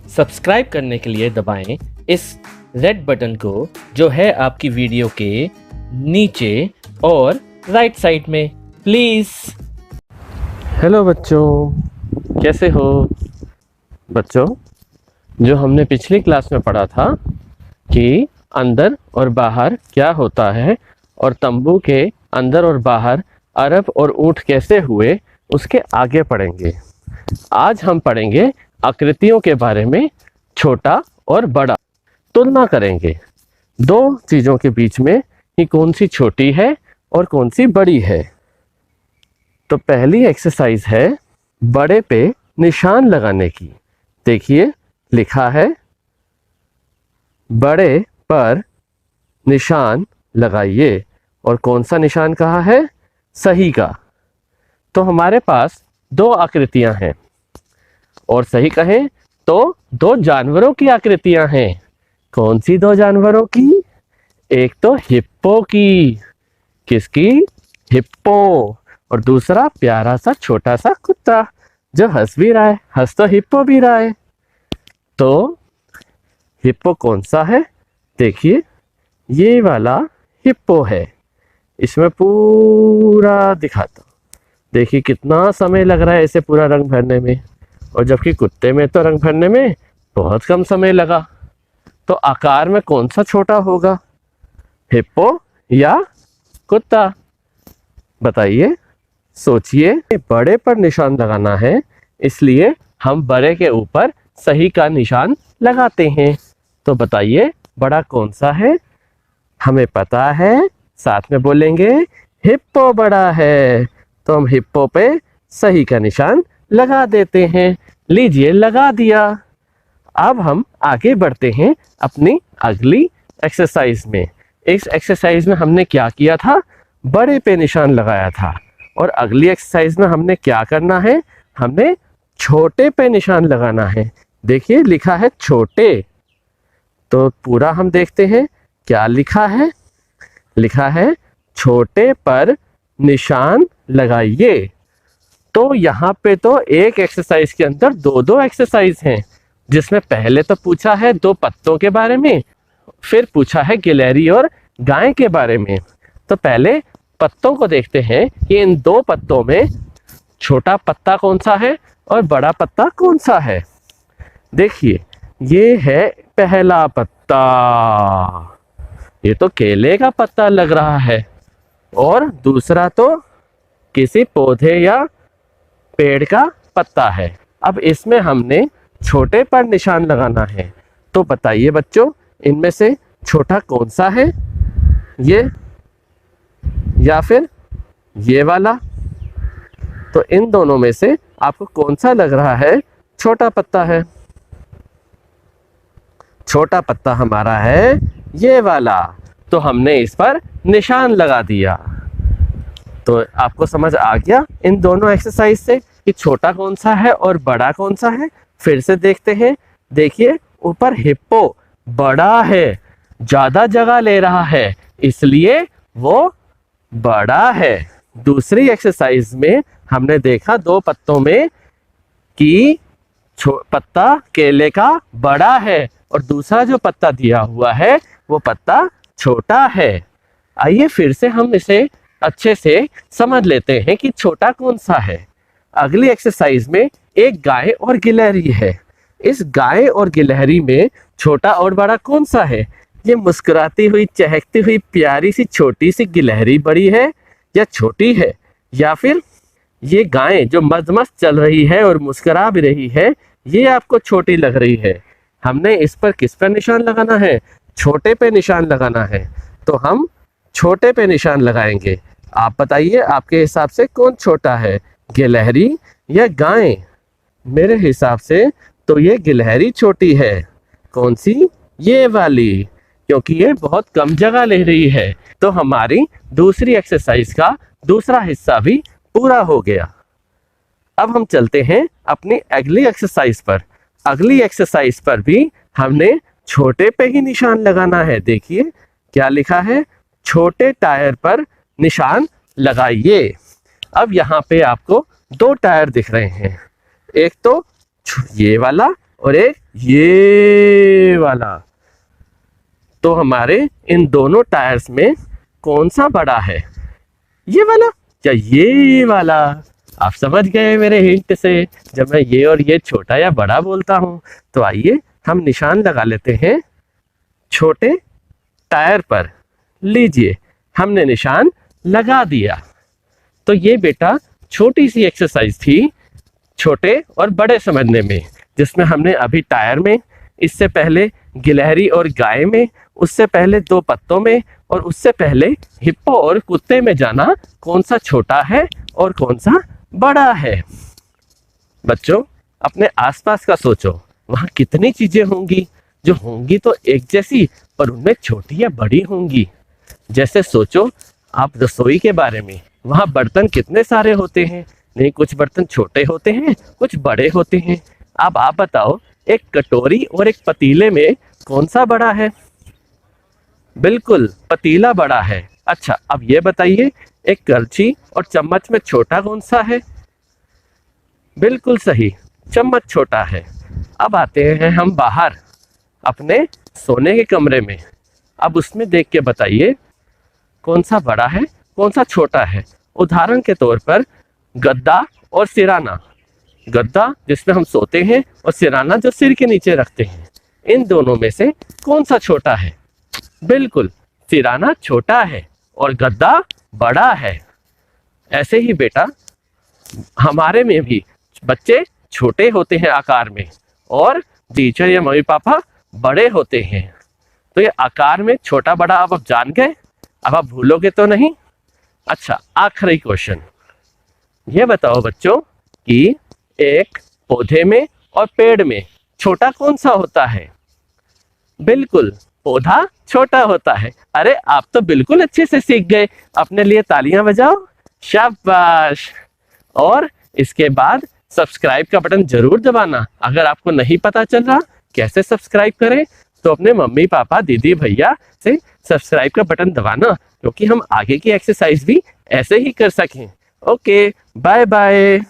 Subscribe करने के लिए दबाएं इस रेड बटन को जो है आपकी वीडियो के नीचे और राइट साइड में, प्लीज़। हेलो बच्चों, कैसे हो बच्चों? जो हमने पिछली क्लास में पढ़ा था कि अंदर और बाहर क्या होता है और तंबू के अंदर और बाहर अरब और ऊंट कैसे हुए, उसके आगे पढ़ेंगे। आज हम पढ़ेंगे आकृतियों के बारे में, छोटा और बड़ा तुलना करेंगे दो चीज़ों के बीच में कि कौन सी छोटी है और कौन सी बड़ी है। तो पहली एक्सरसाइज है बड़े पे निशान लगाने की। देखिए लिखा है बड़े पर निशान लगाइए, और कौन सा निशान कहा है? सही का। तो हमारे पास दो आकृतियां हैं, और सही कहें तो दो जानवरों की आकृतियां हैं। कौन सी दो जानवरों की? एक तो हिप्पो की। किसकी? हिप्पो। और दूसरा प्यारा सा छोटा सा कुत्ता जो हंस भी रहा है। हंस तो हिप्पो भी रहा है। तो हिप्पो कौन सा है? देखिए ये वाला हिप्पो है। इसमें पूरा दिखाता हूं। देखिए कितना समय लग रहा है इसे पूरा रंग भरने में, और जबकि कुत्ते में तो रंग भरने में बहुत कम समय लगा। तो आकार में कौन सा छोटा होगा, हिप्पो या कुत्ता? बताइए, सोचिए। बड़े पर निशान लगाना है, इसलिए हम बड़े के ऊपर सही का निशान लगाते हैं। तो बताइए बड़ा कौन सा है? हमें पता है, साथ में बोलेंगे हिप्पो बड़ा है। तो हम हिप्पो पे सही का निशान लगा देते हैं। लीजिए, लगा दिया। अब हम आगे बढ़ते हैं अपनी अगली एक्सरसाइज में। इस एक्सरसाइज में हमने क्या किया था? बड़े पे निशान लगाया था। और अगली एक्सरसाइज में हमने क्या करना है? हमने छोटे पे निशान लगाना है। देखिए लिखा है छोटे। तो पूरा हम देखते हैं क्या लिखा है। लिखा है छोटे पर निशान लगाइए। तो यहाँ पे तो एक एक्सरसाइज के अंदर दो दो एक्सरसाइज हैं, जिसमें पहले तो पूछा है दो पत्तों के बारे में, फिर पूछा है गिलहरी और गाय के बारे में। तो पहले पत्तों को देखते हैं कि इन दो पत्तों में छोटा पत्ता कौन सा है और बड़ा पत्ता कौन सा है। देखिए ये है पहला पत्ता। ये तो केले का पत्ता लग रहा है, और दूसरा तो किसी पौधे या पेड़ का पत्ता है। अब इसमें हमने छोटे पर निशान लगाना है। तो बताइए बच्चों, इनमें से छोटा कौन सा है? ये या फिर ये वाला? तो इन दोनों में से आपको कौन सा लग रहा है छोटा पत्ता है? छोटा पत्ता हमारा है ये वाला। तो हमने इस पर निशान लगा दिया। तो आपको समझ आ गया इन दोनों एक्सरसाइज से कि छोटा कौन सा है और बड़ा कौन सा है। फिर से देखते हैं। देखिए ऊपर हिप्पो बड़ा है, ज्यादा जगह ले रहा है, इसलिए वो बड़ा है। दूसरी एक्सरसाइज में हमने देखा दो पत्तों में कि पत्ता केले का बड़ा है, और दूसरा जो पत्ता दिया हुआ है वो पत्ता छोटा है। आइए फिर से हम इसे अच्छे से समझ लेते हैं कि छोटा कौन सा है। अगली एक्सरसाइज में एक गाय और गिलहरी है। इस गाय और गिलहरी में छोटा और बड़ा कौन सा है? ये मुस्कुराती हुई, चहकती हुई, प्यारी सी छोटी सी गिलहरी बड़ी है या छोटी है? या फिर ये गाय जो मस्त मस्त चल रही है और मुस्कुरा भी रही है, ये आपको छोटी लग रही है? हमने इस पर किस पर निशान लगाना है? छोटे पे निशान लगाना है। तो हम छोटे पे निशान लगाएंगे। आप बताइए आपके हिसाब से कौन छोटा है, गिलहरी या गाय? मेरे हिसाब से तो ये गिलहरी छोटी है। कौन सी? ये वाली, क्योंकि ये बहुत कम जगह ले रही है। तो हमारी दूसरी एक्सरसाइज का दूसरा हिस्सा भी पूरा हो गया। अब हम चलते हैं अपनी अगली एक्सरसाइज पर। अगली एक्सरसाइज पर भी हमने छोटे पे ही निशान लगाना है। देखिए क्या लिखा है? छोटे टायर पर निशान लगाइए। अब यहाँ पे आपको दो टायर दिख रहे हैं, एक तो ये वाला और एक ये वाला। तो हमारे इन दोनों टायर्स में कौन सा बड़ा है, ये वाला या ये वाला? आप समझ गए मेरे हिंट से, जब मैं ये और ये छोटा या बड़ा बोलता हूं। तो आइए हम निशान लगा लेते हैं छोटे टायर पर। लीजिए, हमने निशान लगा दिया। तो ये बेटा छोटी सी एक्सरसाइज थी छोटे और बड़े समझने में, जिसमें हमने अभी टायर में, इससे पहले गिलहरी और गाय में, उससे पहले दो पत्तों में, और उससे पहले हिप्पो और कुत्ते में जाना कौन सा छोटा है और कौन सा बड़ा है। बच्चों, अपने आसपास का सोचो, वहां कितनी चीजें होंगी जो होंगी तो एक जैसी, पर उनमें छोटी या बड़ी होंगी। जैसे सोचो आप रसोई के बारे में, वहां बर्तन कितने सारे होते हैं। नहीं, कुछ बर्तन छोटे होते हैं, कुछ बड़े होते हैं। अब आप बताओ, एक कटोरी और एक पतीले में कौन सा बड़ा है? बिल्कुल, पतीला बड़ा है। अच्छा, अब ये बताइए, एक कलछी और चम्मच में छोटा कौन सा है? बिल्कुल सही, चम्मच छोटा है। अब आते हैं हम बाहर अपने सोने के कमरे में। अब उसमें देख के बताइए कौन सा बड़ा है, कौन सा छोटा है। उदाहरण के तौर पर गद्दा और सिराना। गद्दा जिसमें हम सोते हैं और सिराना जो सिर के नीचे रखते हैं। इन दोनों में से कौन सा छोटा है? बिल्कुल, सिराना छोटा है और गद्दा बड़ा है। ऐसे ही बेटा, हमारे में भी बच्चे छोटे होते हैं आकार में, और टीचर या मम्मी पापा बड़े होते हैं। तो ये आकार में छोटा बड़ा अब आप जान गए, अब आप भूलोगे तो नहीं। अच्छा, आखिरी क्वेश्चन, ये बताओ बच्चों कि एक पौधे में और पेड़ में छोटा कौन सा होता है? बिल्कुल, पौधा छोटा होता है। अरे, आप तो बिल्कुल अच्छे से सीख गए। अपने लिए तालियां बजाओ, शाबाश। और इसके बाद सब्सक्राइब का बटन जरूर दबाना। अगर आपको नहीं पता चल रहा कैसे सब्सक्राइब करें, तो अपने मम्मी पापा दीदी भैया से सब्सक्राइब का बटन दबाना, क्योंकि हम आगे की एक्सरसाइज भी ऐसे ही कर सकें। Okay, bye bye.